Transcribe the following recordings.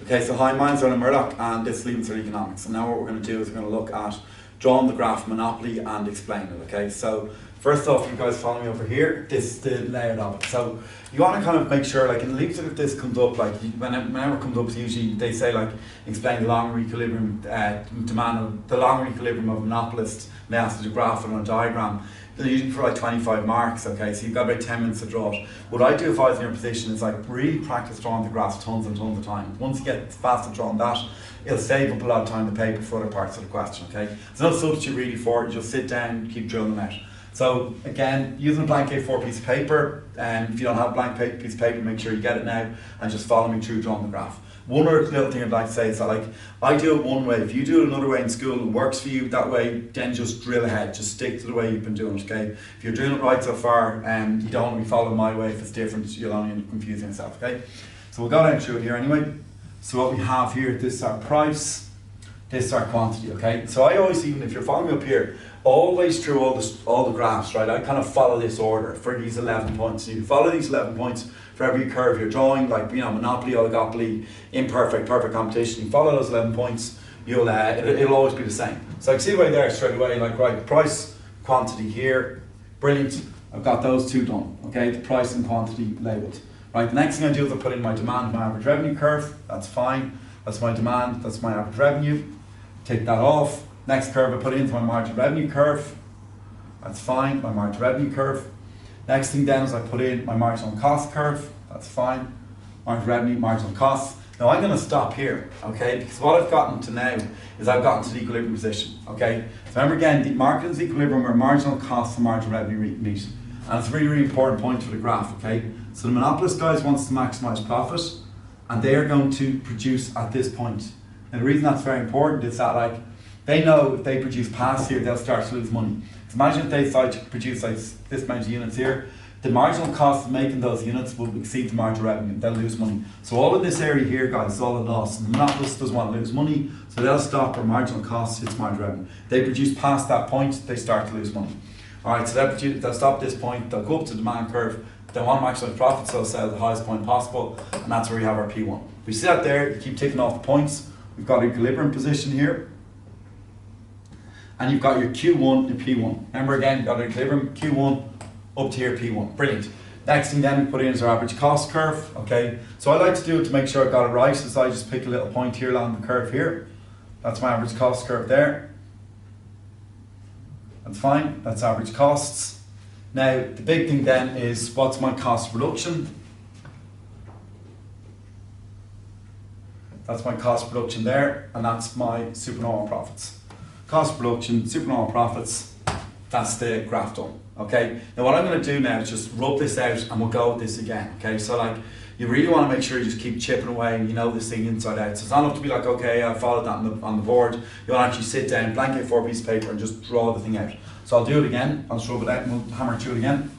Okay, so hi, mine's Ronan Murdock and this is Leaving Cert Economics. And now what we're going to do is we're going to look at drawing the graph Monopoly and explain it, okay? So first off, you guys follow me over here, this is the layout of it. So you want to kind of make sure, like in Leaving Cert, if this comes up, like whenever it comes up, usually they say like, explain the long equilibrium demand, the long equilibrium of a monopolist, and they ask you to graph it on a diagram. They're usually for like 25 marks, okay, so you've got about 10 minutes to draw it. What I do if I was in your position is like really practice drawing the graphs tons and tons of times. Once you get fast at drawing that, it'll save up a lot of time to paper for other parts of the question, okay? There's no substitute really for it, you just sit down, keep drilling them out. So again, using a blank A4 piece of paper, and if you don't have a blank piece of paper, make sure you get it now and just follow me through drawing the graph. One other little thing I'd like to say is that like, I do it one way. If you do it another way in school and it works for you that way, then just drill ahead. Just stick to the way you've been doing it, okay? If you're doing it right so far, you don't want to be following my way. If it's different, you'll only end up confusing yourself, okay? So we'll go down through it here anyway. So what we have here, this is our price, this is our quantity, okay? So I always, even if you're following me up here, always through all the graphs, right? I kind of follow this order for these 11 points. So you follow these 11 points for every curve you're drawing, like, you know, monopoly, oligopoly, imperfect, perfect competition. You follow those 11 points, you'll it'll always be the same. So I can see right there straight away, like, right, price, quantity here, brilliant. I've got those two done, okay? The price and quantity labeled. Right, the next thing I do is I put in my demand, my average revenue curve. That's fine. That's my demand, that's my average revenue. Take that off. Next curve I put into my marginal revenue curve. That's fine, my marginal revenue curve. Next thing then is I put in my marginal cost curve. That's fine. Marginal revenue, marginal costs. Now I'm going to stop here, okay? Because what I've gotten to now is I've gotten to the equilibrium position, okay? So remember again, the market is equilibrium where marginal costs and marginal revenue meet. And it's a really, really important point for the graph, okay? So the monopolist guys wants to maximize profit and they are going to produce at this point. And the reason that's very important is that like, they know if they produce past here, they'll start to lose money. So imagine if they decide to produce like this amount of units here, the marginal cost of making those units will exceed the marginal revenue, they'll lose money. So all of this area here, guys, is all a loss. And the monopolist doesn't want to lose money, so they'll stop where marginal cost hits marginal revenue. They produce past that point, they start to lose money. Alright, so they'll stop this point, they'll go up to the demand curve, they want to maximize profit, so they'll sell at the highest point possible, and that's where we have our P1. We see that there, you keep ticking off the points, we've got an equilibrium position here. And you've got your Q1 and P1. Remember again, you've got an equilibrium, Q1 up to here, P1. Brilliant. Next thing then we put in is our average cost curve, okay? So I like to do it to make sure I got it right, so I just pick a little point here along the curve here. That's my average cost curve there. That's fine, that's average costs. Now, the big thing then is what's my cost reduction? That's my cost reduction there, and that's my supernormal profits. Cost production, supernormal profits, that's the graph done, okay? Now what I'm going to do now is just rub this out and we'll go with this again, okay? So like, you really want to make sure you just keep chipping away and you know this thing inside out. So it's not enough to be like, okay, I followed that on the board. You want to actually sit down, blank A4 piece of paper and just draw the thing out. So I'll do it again, I'll just rub it out and we'll hammer through it again.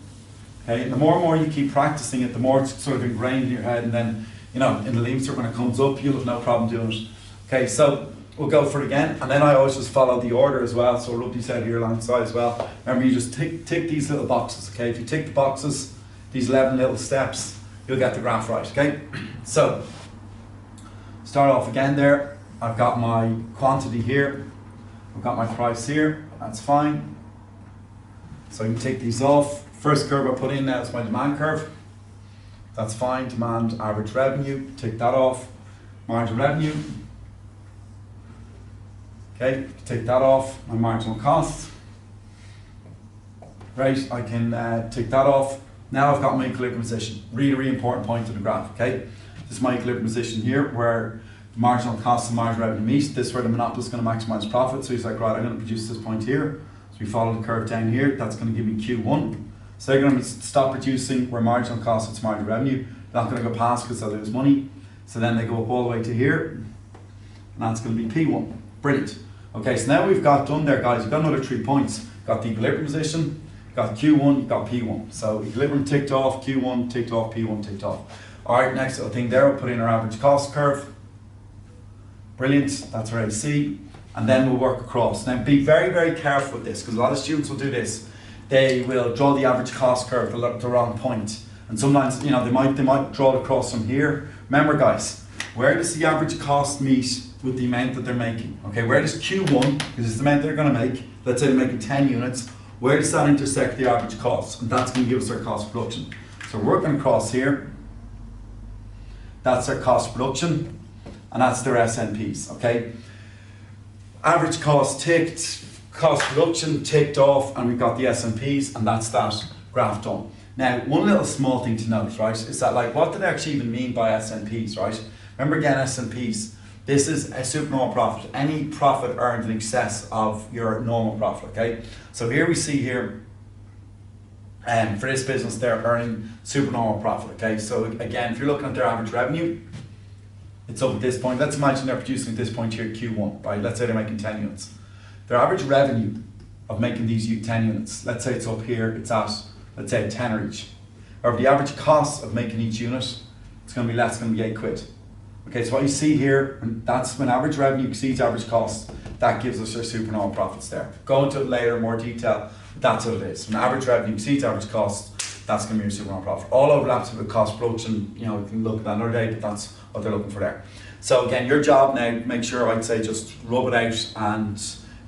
Okay, and the more and more you keep practicing it, the more it's sort of ingrained in your head, and then, you know, in the Leaving Cert when it comes up, you'll have no problem doing it. Okay, so we'll go for it again, and then I always just follow the order as well, so I'll rub these out here alongside as well. Remember, you just tick these little boxes, okay? If you tick the boxes, these 11 little steps, you'll get the graph right, okay? So, start off again there. I've got my quantity here, I've got my price here, that's fine. So I can take these off. First curve I put in now is my demand curve. That's fine, demand, average revenue, tick that off. Marginal revenue. Okay, take that off, my marginal cost. Great, I can tick that off. Now I've got my equilibrium position. Really, really important point to the graph, okay? This is my equilibrium position here where the marginal cost and marginal revenue meet. This is where the monopolist is going to maximize profit. So he's like, right, I'm going to produce this point here. So we follow the curve down here. That's going to give me Q1. So they're going to stop producing where marginal cost hits marginal revenue. They're not going to go past because they'll lose money. So then they go up all the way to here. And that's going to be P1. Brilliant. Okay, so now we've got done there, guys. You've got another 3 points. Got the equilibrium position, got Q1, you've got P1. So equilibrium ticked off, Q1 ticked off, P1 ticked off. All right, next little thing there, we'll put in our average cost curve. Brilliant, that's our AC. And then we'll work across. Now be very, very careful with this, because a lot of students will do this. They will draw the average cost curve to the wrong point. And sometimes, you know, they might draw it across from here. Remember, guys, where does the average cost meet with the amount that they're making? Okay, where does Q1, because it's the amount they're going to make, let's say they're making 10 units, where does that intersect the average cost? And that's going to give us our cost of production. So we're working across here, that's their cost of production, and that's their SNPs, okay? Average cost ticked, cost of production ticked off, and we've got the SNPs, and that's that graph done. Now, one little small thing to note, right, is that like, what do they actually even mean by SNPs, right? Remember again, SNPs, this is a supernormal profit, any profit earned in excess of your normal profit, okay? So here we see here, for this business, they're earning supernormal profit, okay? So again, if you're looking at their average revenue, it's up at this point. Let's imagine they're producing at this point here, Q1, right? Let's say they're making 10 units. Their average revenue of making these 10 units, let's say it's up here, it's at, let's say, a tenner each. However, the average cost of making each unit, it's going to be less, it's going to be 8 quid. Okay, so what you see here, that's when average revenue exceeds average cost, that gives us our supernormal profits there. Go into it later in more detail, but that's what it is. When average revenue exceeds average cost, that's going to be your supernormal profit. All overlaps with cost of production, you know, you can look at that another day, but that's what they're looking for there. So again, your job now, make sure, I'd say, just rub it out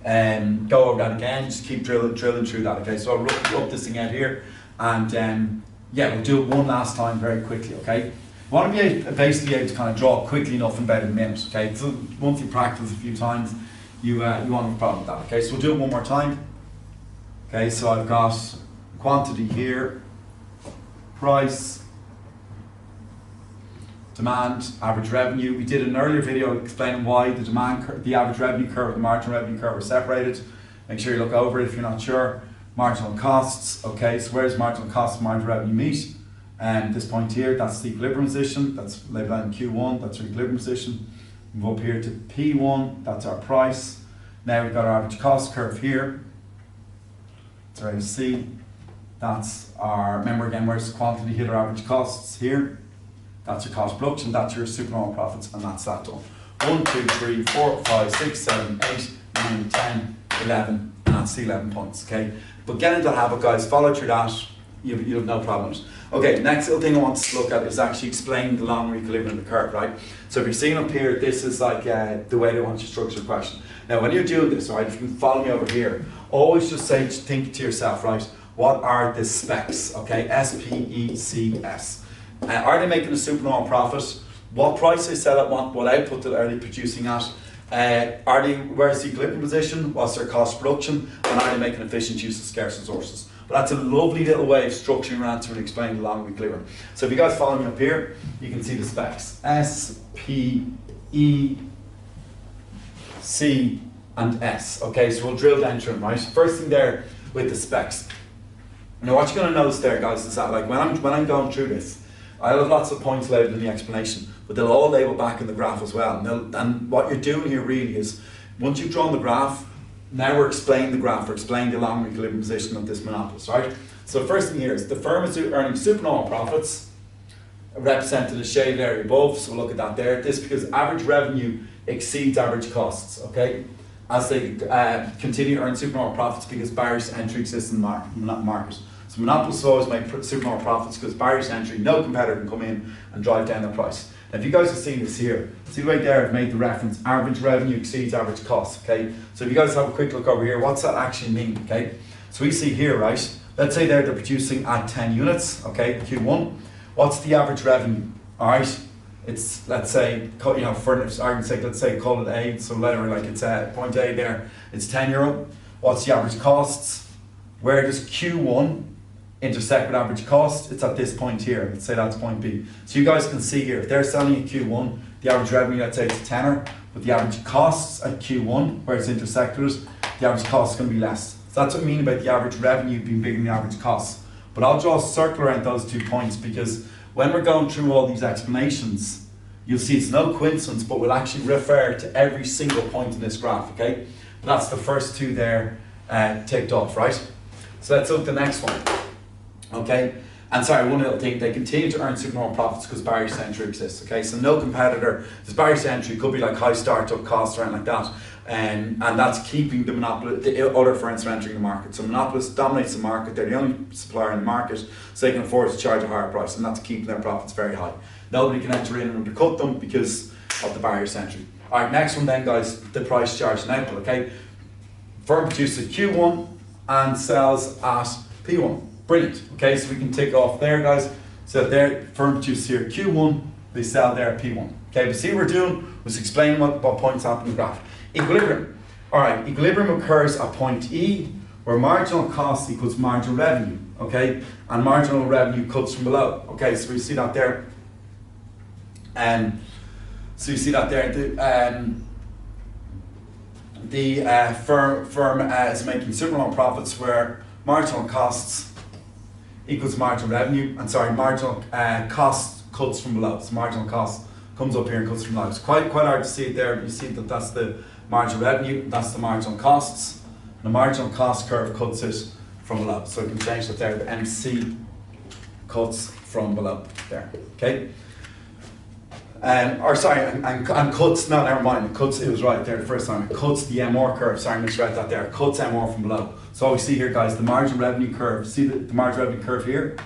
and go over that again, just keep drilling through that, okay? So I'll rub this thing out here, and yeah, we'll do it one last time very quickly, okay? You want to be basically able to kind of draw quickly enough in about a minute, okay? So once you practice a few times, you won't have a problem with that, okay? So we'll do it one more time. Okay, so I've got quantity here, price, demand, average revenue. We did an earlier video explaining why the the average revenue curve and the marginal revenue curve are separated. Make sure you look over it if you're not sure. Marginal costs, okay, so where's marginal costs and marginal revenue meet? And this point here, that's the equilibrium position, that's labeled in Q1, that's our equilibrium position. Move up here to P1, that's our price. Now we've got our average cost curve here. It's our AC. That's our, remember again, where's the quantity hit our average costs here. That's your cost of production, that's your supernormal profits, and that's that done. 1, 2, 3, 4, 5, 6, 7, 8, 9, 10, 11, and that's the 11 points, okay? But get into the habit, guys, follow through that, you'll have no problems. Okay, next little thing I want to look at is actually explain the long equilibrium of the curve, right? So if you're seeing up here, this is like the way they want you to structure the question. Now when you're doing this, right, if you can follow me over here, always just think to yourself, right, what are the specs, okay? S-P-E-C-S. Are they making a supernormal profit? What price they sell at, what output are they producing at? Where's the equilibrium position? What's their cost of production? And are they making efficient use of scarce resources? But that's a lovely little way of structuring your answer and explaining the long equilibrium. So if you guys follow me up here, you can see the specs. S, P, E, C, and S. Okay, so we'll drill down through them, right? First thing there with the specs. Now what you're going to notice there, guys, is that like when I'm going through this, I have lots of points labelled in the explanation, but they'll all label back in the graph as well. And what you're doing here really is, once you've drawn the graph, now we're explaining the graph, we're explaining the long equilibrium position of this monopolist, right? So the first thing here is the firm is earning supernormal profits, represented as shaded area above, so we'll look at that there. This because average revenue exceeds average costs, okay? As they continue to earn supernormal profits because barriers to entry exist in the market. So monopolists always make supernormal profits because barriers to entry, no competitor can come in and drive down the price. Now if you guys have seen this here, see right there I've made the reference, average revenue exceeds average cost, okay? So if you guys have a quick look over here, what's that actually mean, okay? So we see here, right, let's say they're producing at 10 units, okay, Q1. What's the average revenue, all right? It's, let's say, you know, for argument's sake, let's say call it A, so letter like it's point A there, it's €10. What's the average costs? Where does Q1 intersect with average cost? It's at this point here, let's say that's point B. So you guys can see here, if they're selling at Q1, the average revenue, let's say it's a tenner, but the average costs at Q1, where it's intersected with, the average cost is going to be less. So that's what I mean about the average revenue being bigger than the average cost. But I'll draw a circle around those 2 points because when we're going through all these explanations, you'll see it's no coincidence, but we'll actually refer to every single point in this graph, okay? But that's the first 2 there ticked off, right? So let's look at the next one, okay? And sorry, one little thing, they continue to earn supernormal profits because barriers to entry exists, okay? So no competitor, there's barriers to entry, could be like high startup costs or anything like that. And that's keeping the other firms from entering the market. So monopolists dominates the market, they're the only supplier in the market, so they can afford to charge a higher price, and that's keeping their profits very high. Nobody can enter in and undercut them because of the barriers to entry. Alright, next one then guys, the price charged and output, okay? Firm produces at Q1 and sells at P1. Brilliant, okay, so we can tick off there guys. So there, firm produces here at Q1, they sell there at P1. Okay, but see what we're doing was explaining what points happen in the graph. Equilibrium. Alright, equilibrium occurs at point E, where marginal cost equals marginal revenue, okay? And marginal revenue cuts from below. Okay, so we see that there. So you see that there, the firm is making super long profits where marginal costs equals marginal revenue, and sorry, marginal cost cuts from below. So marginal cost comes up here and cuts from below. It's quite hard to see it there, but you see that that's the marginal revenue, that's the marginal costs. And the marginal cost curve cuts it from below. So we can change that there, the MC cuts from below there, okay? Or sorry, and cuts, no, never mind, it cuts, it was right there the first time, it cuts the MR curve, sorry, I misread that there, it cuts MR from below. So what we see here guys, the marginal revenue curve, see the marginal revenue curve here?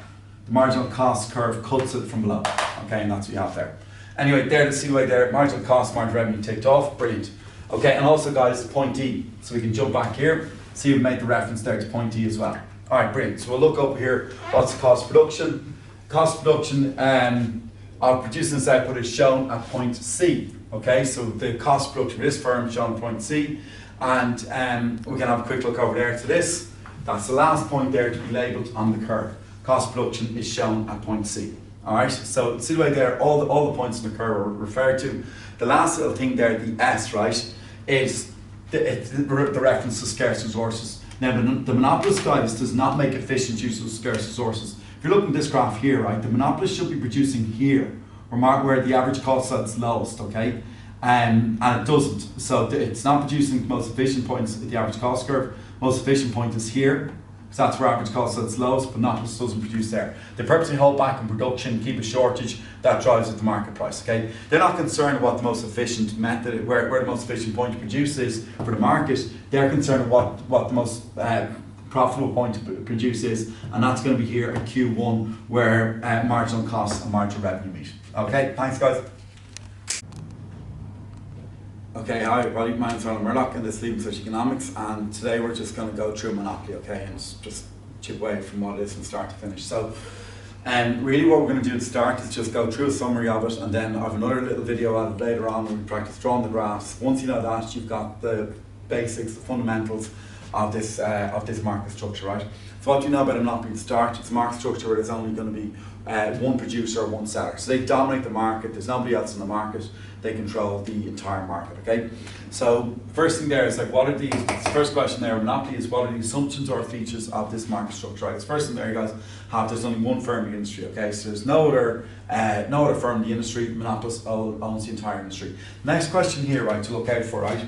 The marginal cost curve cuts it from below, okay, and that's what you have there. Anyway, there, see the way there, marginal cost, marginal revenue ticked off, brilliant. Okay, and also guys, point E, so we can jump back here, see we've made the reference there to point E as well. Alright, brilliant, so we'll look up here, what's the cost of production? Cost of production, of producing this output is shown at point C. Okay, so the cost of production for this firm is shown at point C, and we can have a quick look over there to this. That's the last point there to be labelled on the curve. Cost of production is shown at point C. Alright, so see the way there, all the points in the curve are referred to. The last little thing there, the S, right, is the reference to scarce resources. Now, the monopolist guys does not make efficient use of scarce resources. If you're looking at this graph here, right, the monopolist should be producing here, where the average cost is its lowest, okay? And it doesn't. So it's not producing the most efficient points at the average cost curve. Most efficient point is here, because that's where average cost is its lowest, but monopolist doesn't produce there. They purposely hold back on production, keep a shortage, that drives up the market price, okay? They're not concerned what the most efficient method, where the most efficient point to produce is for the market. They're concerned what the most profitable point to produce is, and that's going to be here at Q1 where marginal costs and marginal revenue meet. Okay, thanks guys. Okay, hi everybody, my name's Ronan Murdock and this is Leaving Such Economics, and today we're just going to go through Monopoly, okay, and just chip away from what it is from start to finish. So really what we're going to do to start is just go through a summary of it, and then I have another little video added later on where we practice drawing the graphs. Once you know that, you've got the basics, the fundamentals of this market structure, right? So what do you know about a monopoly to start? It's a market structure where there's only going to be one producer or one seller. So they dominate the market, there's nobody else in the market, they control the entire market, okay? So first thing there is like, what are the first question there, monopoly is what are the assumptions or features of this market structure, right? The first thing there you guys have, there's only one firm in the industry, okay? So there's no other firm in the industry, monopolist owns the entire industry. Next question here, right, to look out for, right?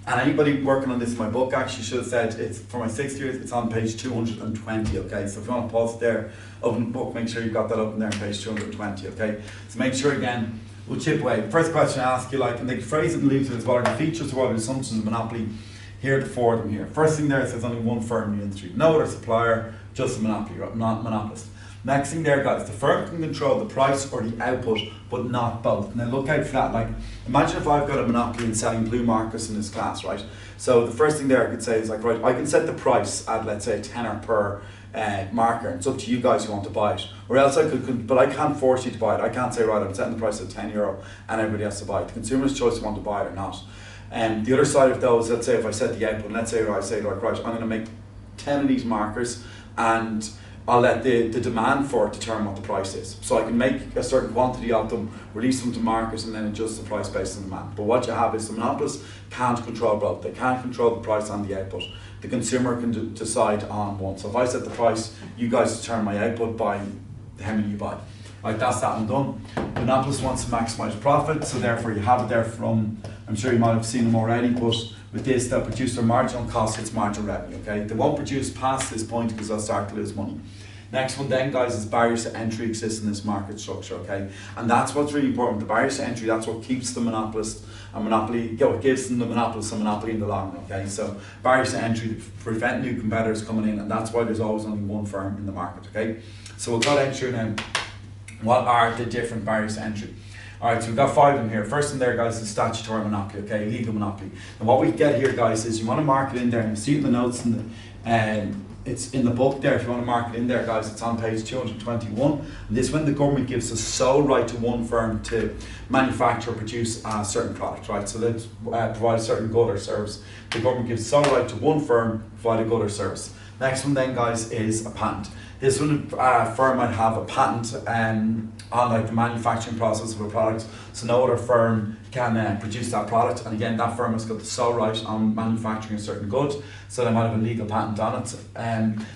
And anybody working on this in my book actually should have said, it's for my 6th year, it's on page 220, okay? So if you want to pause it there, open the book, make sure you've got that open there on page 220, okay? So make sure again, we'll chip away. First question I ask you, like, and they phrase it and leave it as what are the features or what are the assumptions of monopoly? Here are the four of them here. First thing there, it says only one firm in the industry. No other supplier, just a monopoly, not monopolist. Next thing there, guys, the firm can control the price or the output, but not both. Now look out for that. Like, imagine if I've got a monopoly in selling blue markers in this class, right? So the first thing there I could say is like, right, I can set the price at, let's say, tenner per marker. It's up to you guys who want to buy it. Or else I could, but I can't force you to buy it. I can't say, right, I'm setting the price at €10 and everybody has to buy it. The consumer's choice to want to buy it or not. And the other side of those, let's say if I set the output, and let's say I say, like, right, I'm going to make 10 of these markers and I'll let the demand for it determine what the price is. So I can make a certain quantity of them, release them to markets, and then adjust the price based on demand. But what you have is the monopolists can't control both. They can't control the price and the output. The consumer can decide on one. So if I set the price, you guys determine my output by how many you buy. Right, that's that one done. The monopolist wants to maximise profit, so therefore you have it there from, I'm sure you might have seen them already, but with this they'll produce their marginal cost, it's marginal revenue, okay? They won't produce past this point because they'll start to lose money. Next one then, guys, is barriers to entry exist in this market structure, okay? And that's what's really important. The barriers to entry, that's what keeps the monopolist a monopoly, what gives them the monopolist a monopoly in the long run, okay? So barriers to entry prevent new competitors coming in, and that's why there's always only one firm in the market, okay? So we'll go down through now. What are the different barriers to entry? Alright, so we've got 5 of them here. First one there, guys, is statutory monopoly, okay, legal monopoly. And what we get here, guys, is you want to mark it in there, and you see it in the notes, it's in the book there. If you want to mark it in there, guys, it's on page 221. And this is when the government gives the sole right to one firm to manufacture or produce a certain product, right? So let's provide a certain good or service. The government gives sole right to one firm to provide a good or service. Next one then, guys, is a patent. This one, firm might have a patent on like the manufacturing process of a product, so no other firm can produce that product, and again that firm has got the sole right on manufacturing a certain good, so they might have a legal patent on it.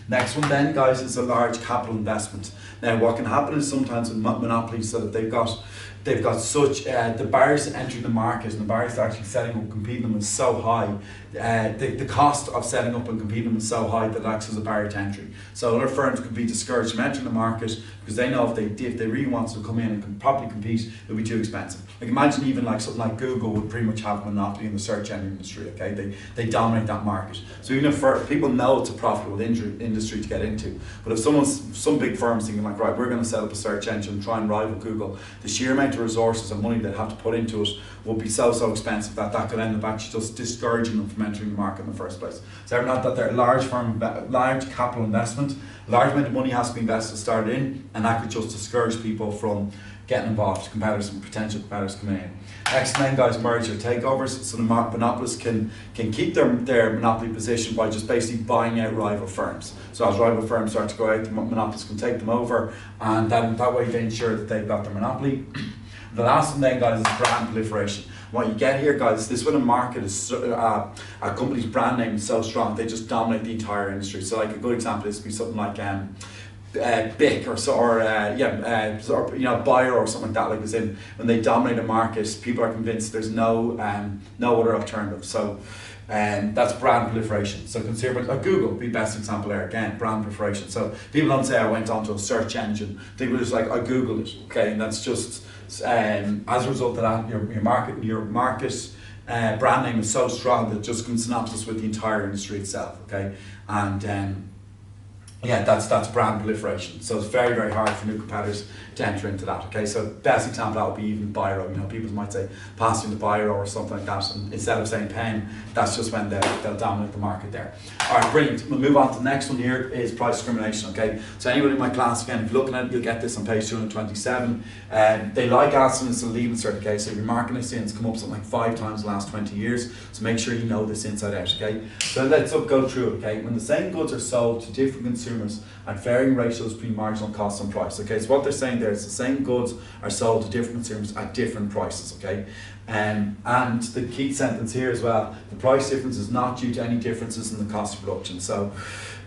Next one then, guys, is a large capital investment. Now what can happen is sometimes with monopolies, so that they've got such, the barriers to entering the market and the barriers to actually setting up and competing them is so high, the cost of setting up and competing them is so high that it acts as a barrier to entry. So other firms could be discouraged from entering the market because they know if they really want to come in and can properly compete, it would be too expensive. Like imagine even like something like Google would pretty much have a monopoly in the search engine industry, okay? They dominate that market. So even if people know it's a profitable industry to get into, but if some big firms thinking like, right, we're going to set up a search engine and try and rival Google, the sheer amount of resources and money they'd have to put into it would be so expensive that could end up actually just discouraging them from entering the market in the first place. So not that they're a large capital investment, large amount of money has to be invested to start in, and that could just discourage people from getting involved, competitors and potential competitors coming in. Next then, guys, merger takeovers. So the monopolists can keep their monopoly position by just basically buying out rival firms. So as rival firms start to go out, the monopolists can take them over, and that way they ensure that they've got their monopoly. The last one then, guys, is brand proliferation. What you get here, guys, this is when a market is a company's brand name is so strong they just dominate the entire industry. So like a good example is to be something like BIC or Bayer or something like that. Like as in when they dominate a market, people are convinced there's no other alternative. So that's brand proliferation. So consider Google would be the best example there. Again, brand proliferation. So people don't say I went onto a search engine. They were just like I Googled it. Okay, and that's just as a result of that, your market brand name is so strong that it just can synopsis with the entire industry itself. Okay, and yeah, that's brand proliferation. So it's very hard for new competitors to enter into that. Okay, so best example that would be even Biro. You know, people might say passing the Biro or something like that, and instead of saying pen, that's just when they'll dominate the market there. All right, brilliant. We'll move on to the next one here is price discrimination. Okay, so anybody in my class, again, if you're looking at it, you'll get this on page 227. They like asking us to leave insert. Okay, so your marketing it's come up something like 5 times in the last 20 years. So make sure you know this inside out. Okay, so let's go through it. Okay, when the same goods are sold to different consumers at varying ratios between marginal costs and price. Okay, so what they're saying there is the same goods are sold to different consumers at different prices. Okay, and the key sentence here as well: the price difference is not due to any differences in the cost of production. So,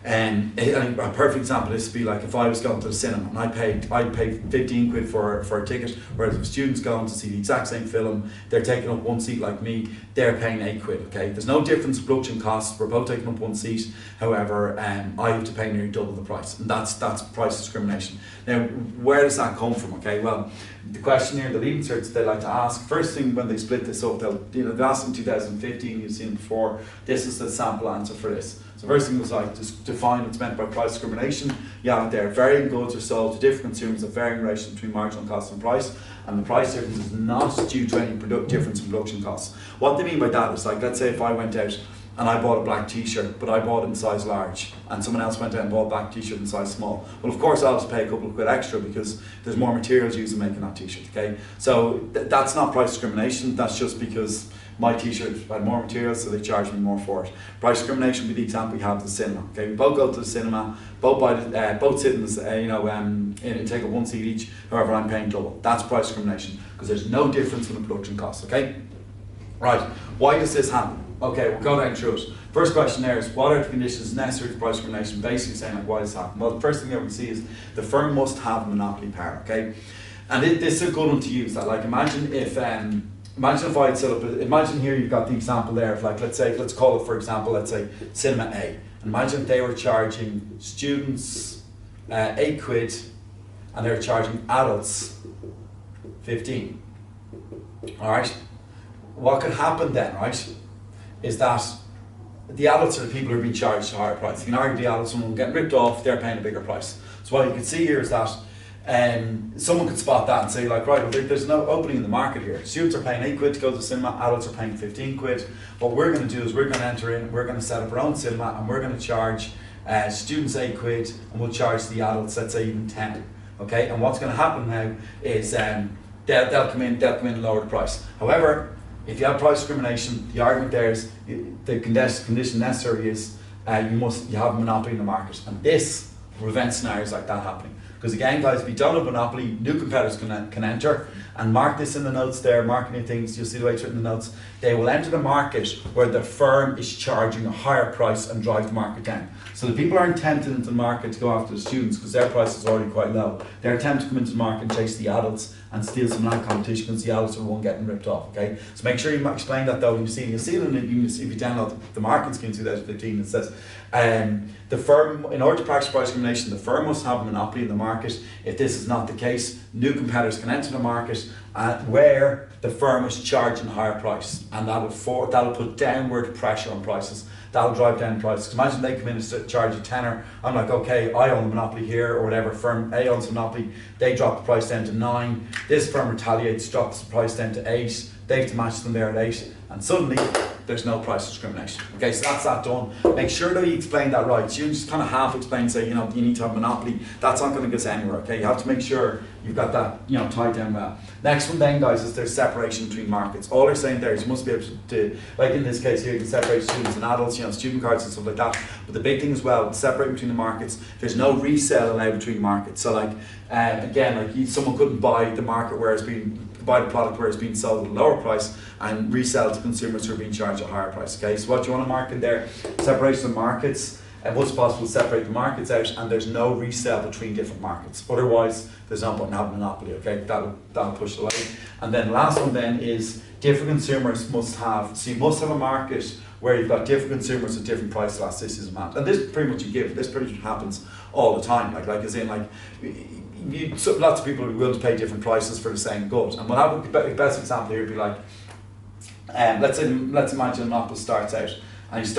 a perfect example is to be like if I was going to the cinema and I'd pay 15 quid for a ticket, whereas if students going to see the exact same film, they're taking up one seat like me, they're paying 8 quid. Okay, there's no difference in production costs. We're both taking up one seat. However, I have to pay nearly double the price, and that's price discrimination. Now, where does that come from? Okay, well, the question here, the leading search they like to ask, first thing when they split this up, they'll ask in 2015, you've seen it before, this is the sample answer for this. So first thing was like, just define what's meant by price discrimination. Yeah, there, varying goods are sold to different consumers at varying ratios between marginal cost and price, and the price difference is not due to any difference in production costs. What they mean by that is like, let's say if I went out and I bought a black t-shirt, but I bought it in size large, and someone else went out and bought a black t-shirt in size small. Well, of course I'll just pay a couple of quid extra because there's more materials used in making that t-shirt, okay? So that's not price discrimination, that's just because my t-shirt had more materials, so they charge me more for it. Price discrimination would be the example we have at the cinema. Okay, we both go to the cinema, both sit in the, take up one seat each. However, I'm paying double. That's price discrimination because there's no difference in the production costs. Okay, right. Why does this happen? Okay, we'll go down through it. First question there is, what are the conditions necessary for price discrimination? Basically saying like, why does this happen? Well, the first thing that we see is the firm must have monopoly power. Okay, and this is a good one to use. That like, imagine if I'd set up, imagine here you've got the example there of like, let's call it for example, let's say Cinema A. Imagine if they were charging students £8, and they're charging adults 15. All right. What could happen then, right, is that the adults are the people who are being charged a higher price. You can argue the adults, someone getting ripped off, they're paying a bigger price. So what you can see here is that someone could spot that and say, like, right, well, there's no opening in the market here. Students are paying £8 to go to the cinema, adults are paying £15. What we're going to do is we're going to enter in, we're going to set up our own cinema, and we're going to charge students £8, and we'll charge the adults, let's say, even 10. Okay, and what's going to happen now is they'll come in and lower the price. However, if you have price discrimination, the argument there is the condition necessary is you have a monopoly in the market, and this prevents scenarios like that happening. Because again, guys, if you don't have a monopoly, new competitors can enter, and mark this in the notes there, marketing things, you'll see the way it's written in the notes. They will enter the market where the firm is charging a higher price and drive the market down. So the people aren't tempted into the market to go after the students because their price is already quite low. They're tempted to come into the market and chase the adults and steal some of that competition because the adults are the one getting ripped off. Okay, so make sure you explain that though. You'll see it if you download the marketing scheme 2015. It says the firm, in order to practice price discrimination, the firm must have a monopoly in the market. If this is not the case, new competitors can enter the market where the firm is charging a higher price, and that'll put downward pressure on prices. That'll drive down prices. Imagine they come in and charge a tenner. I'm like, okay, I own the monopoly here, or whatever. Firm A owns the monopoly. They drop the price down to 9. This firm retaliates, drops the price down to 8. They have to match them there at 8, and suddenly there's no price discrimination. Okay, so that's that done. Make sure that you explain that right. So you just kind of half explain, say, you need to have a monopoly. That's not going to get us anywhere. Okay, you have to make sure you've got that, tied down well. Next one then, guys, is there's separation between markets. All they're saying there is you must be able to, like in this case here, you can separate students and adults, student cards and stuff like that. But the big thing as well, separate between the markets. There's no resale allowed between markets. So like, someone couldn't buy the market where it's being buy the product where it's being sold at a lower price and resell to consumers who are being charged a higher price. Okay, so what you want to mark in there, separation of markets, and what's possible to separate the markets out, and there's no resale between different markets. Otherwise, there's no point in having a monopoly. Okay, that'll push it away. And then last one then is different consumers must have. So you must have a market where you've got different consumers with different price elasticities demand. And this pretty much this pretty much happens all the time. Lots of people are willing to pay different prices for the same good. And what happens, the best example here would be like, let's imagine a monopoly starts out and he's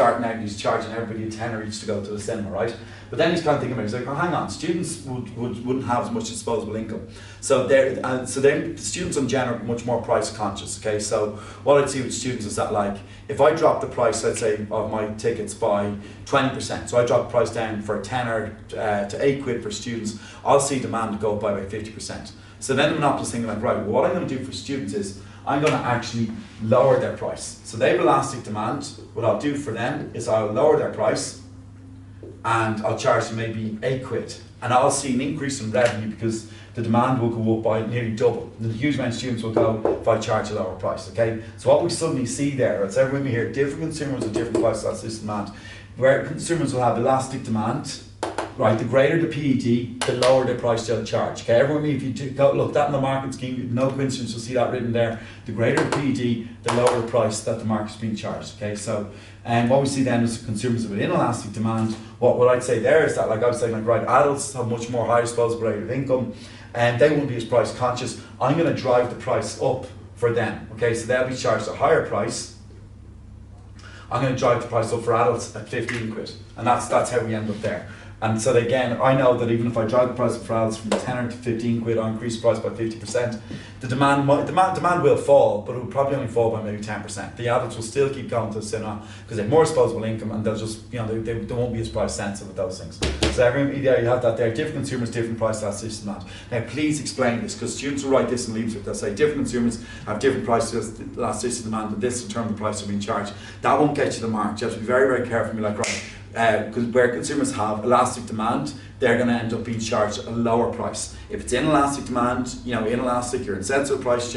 charging everybody a tenner each to go to the cinema, right? But then he's kind of thinking about it, he's like, oh, hang on, students wouldn't have as much disposable income. So the students in general are much more price conscious, okay? So what I'd see with students is that, like, if I drop the price, let's say, of my tickets by 20%, so I drop the price down for a tenner to £8 for students, I'll see demand go up by about 50%. So then the monopolist thinking like, right, well, what I'm going to do for students is I'm going to actually lower their price. So they have elastic demand. What I'll do for them is I'll lower their price and I'll charge them maybe £8. And I'll see an increase in revenue because the demand will go up by nearly double. The huge amount of students will go if I charge a lower price, okay? So what we suddenly see there, it's everyone we hear, different consumers with different price elasticity demand, where consumers will have elastic demand, right? The greater the PED, the lower the price they'll charge. Okay, everyone, if you look that in the market scheme, no coincidence, you'll see that written there. The greater the PED, the lower the price that the market's being charged. Okay, so what we see then is consumers with inelastic demand. What I'd say there is that, like I was saying, like, right, adults have much more high disposable rate of income, and they won't be as price conscious. I'm going to drive the price up for them. Okay, so they'll be charged a higher price. I'm going to drive the price up for adults at £15, and that's how we end up there. And so again, I know that even if I drive the price of adults from £10 to £15, I increase the price by 50%. The demand will fall, but it will probably only fall by maybe 10%. The adults will still keep going to the cinema because they have more disposable income, and they'll just, they won't be as price sensitive with those things. So every you have that there. Different consumers, different price elasticity demand. Now, please explain this, because students will write this in leaves. They'll say different consumers have different price elasticity demand, and this determines the price they're being charged. That won't get you the mark. You have to be very, very careful and be like, right. Because where consumers have elastic demand, they're going to end up being charged a lower price. If it's inelastic demand, inelastic, you're insensitive to price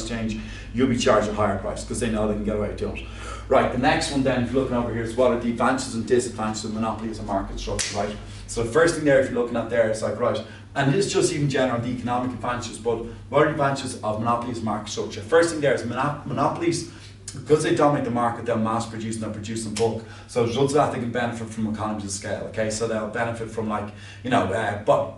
change, you'll be charged a higher price because they know they can get away with it. Right, the next one then, if you're looking over here, is what are the advantages and disadvantages of monopoly as a market structure, right? So the first thing there, if you're looking at there, it's like, right, and this is just even general, the economic advantages, but what are the advantages of monopoly as a market structure? First thing there is monopolies because they dominate the market, they'll mass produce and they'll produce in bulk. So as a result of that, they can benefit from economies of scale. Okay, so they'll benefit from, like, you know,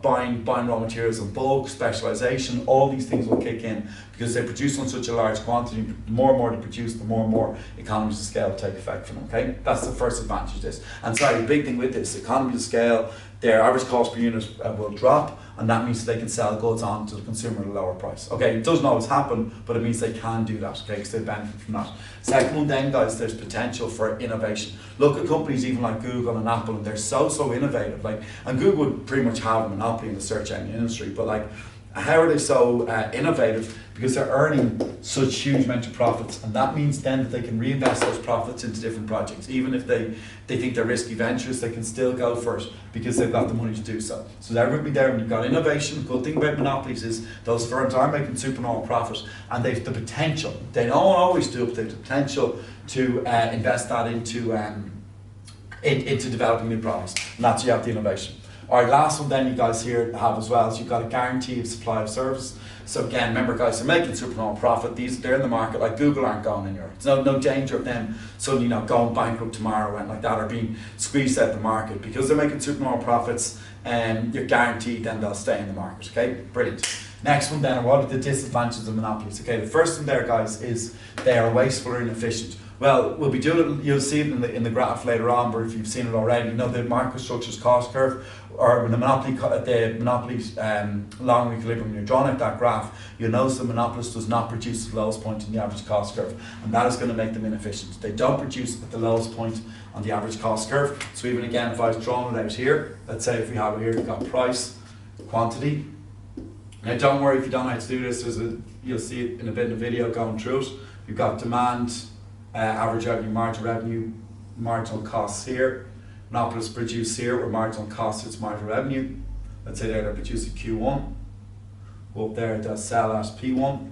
buying raw materials in bulk, specialization. All these things will kick in because they produce on such a large quantity. The more and more they produce, the more and more economies of scale take effect from them. Okay, that's the first advantage of this. And sorry, the big thing with this, economies of scale, their average cost per unit will drop, and that means they can sell goods on to the consumer at a lower price. Okay, it doesn't always happen, but it means they can do that, okay, because they benefit from that. Second one then, guys, there's potential for innovation. Look at companies even like Google and Apple, and they're so innovative. Like, and Google would pretty much have a monopoly in the search engine industry, but like, how are they so innovative? Because they're earning such huge amount of profits, and that means then that they can reinvest those profits into different projects. Even if they think they're risky ventures, they can still go for it because they've got the money to do so. So they're going to be there when you've got innovation. The good thing about monopolies is those firms are making supernormal profit, and they've the potential, they don't always do it, but they have the potential to invest that into developing new products, and that's you have the innovation. All right, last one then you guys here have as well is you've got a guarantee of supply of service. So again, remember guys, they're making supernormal profit. They're in the market, like Google aren't going anywhere. There's no danger of them suddenly, you know, going bankrupt tomorrow and like that, or being squeezed out of the market. Because they're making supernormal profits, and you're guaranteed then they'll stay in the market. Okay, brilliant. Next one then, what are the disadvantages of monopolies? Okay, the first one there, guys, is they are wasteful or inefficient. Well, we'll be doing it, you'll see it in the graph later on, but if you've seen it already, you know the market structure's cost curve, or when the monopoly's long equilibrium, you're drawing out that graph, you'll notice the monopolist does not produce the lowest point in the average cost curve, and that is going to make them inefficient. They don't produce at the lowest point on the average cost curve. So even again, if I was drawing it out here, let's say if we have it here, we've got price, quantity. Now don't worry if you don't know how to do this, you'll see it in a bit in the video going through it. You've got demand, average revenue, marginal costs here. Monopolists produce here where marginal cost is marginal revenue. Let's say they're producing Q1. Go up there, they'll sell at P1.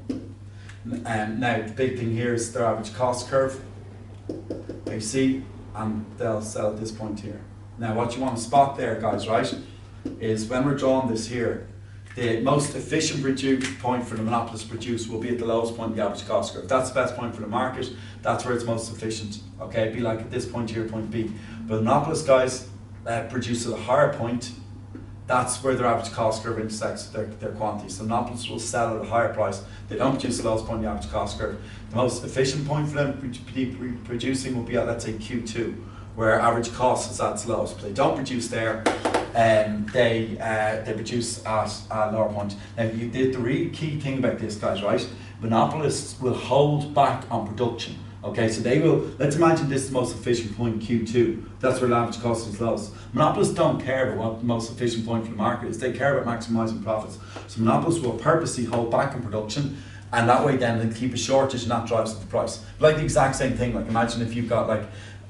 And now the big thing here is their average cost curve. You see, and they'll sell at this point here. Now what you want to spot there, guys, right, is when we're drawing this here, the most efficient point for the monopolist to produce will be at the lowest point of the average cost curve. That's the best point for the market. That's where it's most efficient. Okay, it'd be like at this point here, point B. But the monopolist guys produce at a higher point. That's where their average cost curve intersects their quantity. So monopolists will sell at a higher price. They don't produce the lowest point of the average cost curve. The most efficient point for them producing will be at, let's say, Q2, where average cost is at its lowest. But they don't produce there. They produce at a lower point. Now, the really key thing about this, guys, right? Monopolists will hold back on production. Okay, so they will, let's imagine this is the most efficient point, Q2. That's where the average cost is lowest. Monopolists don't care about what the most efficient point for the market is. They care about maximising profits. So monopolists will purposely hold back on production, and that way then they keep a shortage, and that drives up the price. Like the exact same thing, like imagine if you've got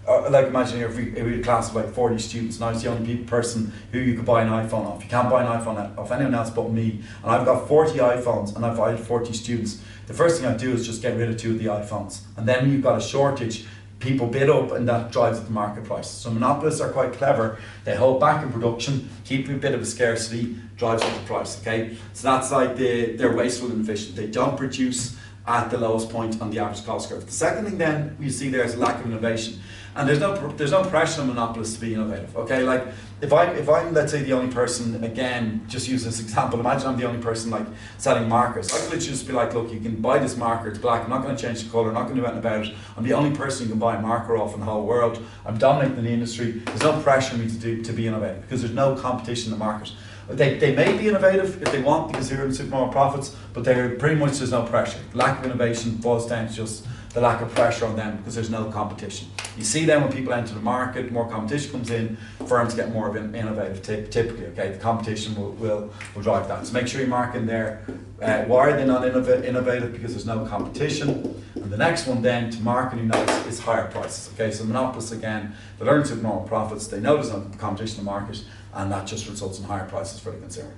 imagine if we had a class of like 40 students, and I was the only person who you could buy an iPhone off. You can't buy an iPhone off anyone else but me. And I've got 40 iPhones, and I had 40 students. The first thing I do is just get rid of 2 of the iPhones. And then when you've got a shortage, people bid up, and that drives up the market price. So monopolists are quite clever. They hold back in production, keep a bit of a scarcity, drives up the price, okay? So that's like they're wasteful and inefficient. They don't produce at the lowest point on the average cost curve. The second thing then you see there is a lack of innovation. And there's no pressure on monopolists to be innovative. Okay, like if I'm let's say the only person, again, just use this example. Imagine I'm the only person like selling markers. I could literally just be like, look, you can buy this marker. It's black. I'm not going to change the color. I'm not going to do anything about it. I'm the only person who can buy a marker off in the whole world. I'm dominating the industry. There's no pressure on me to be innovative because there's no competition in the market. They may be innovative if they want because they're in supernormal profits, but they're pretty much there's no pressure. Lack of innovation boils down to just the lack of pressure on them because there's no competition. You see then when people enter the market, more competition comes in, firms get more of innovative typically, okay? The competition will drive that. So make sure you mark in there, why are they not innovative? Because there's no competition. And the next one then to mark and notice is higher prices, okay? So monopolists again, they learn supernormal profits, they know there's no competition in the market, and that just results in higher prices for the consumer.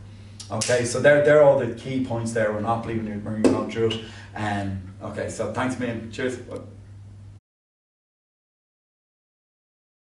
Okay, so they're all the key points there, monopoly when you're going through it. Okay, so thanks man, cheers. Bye.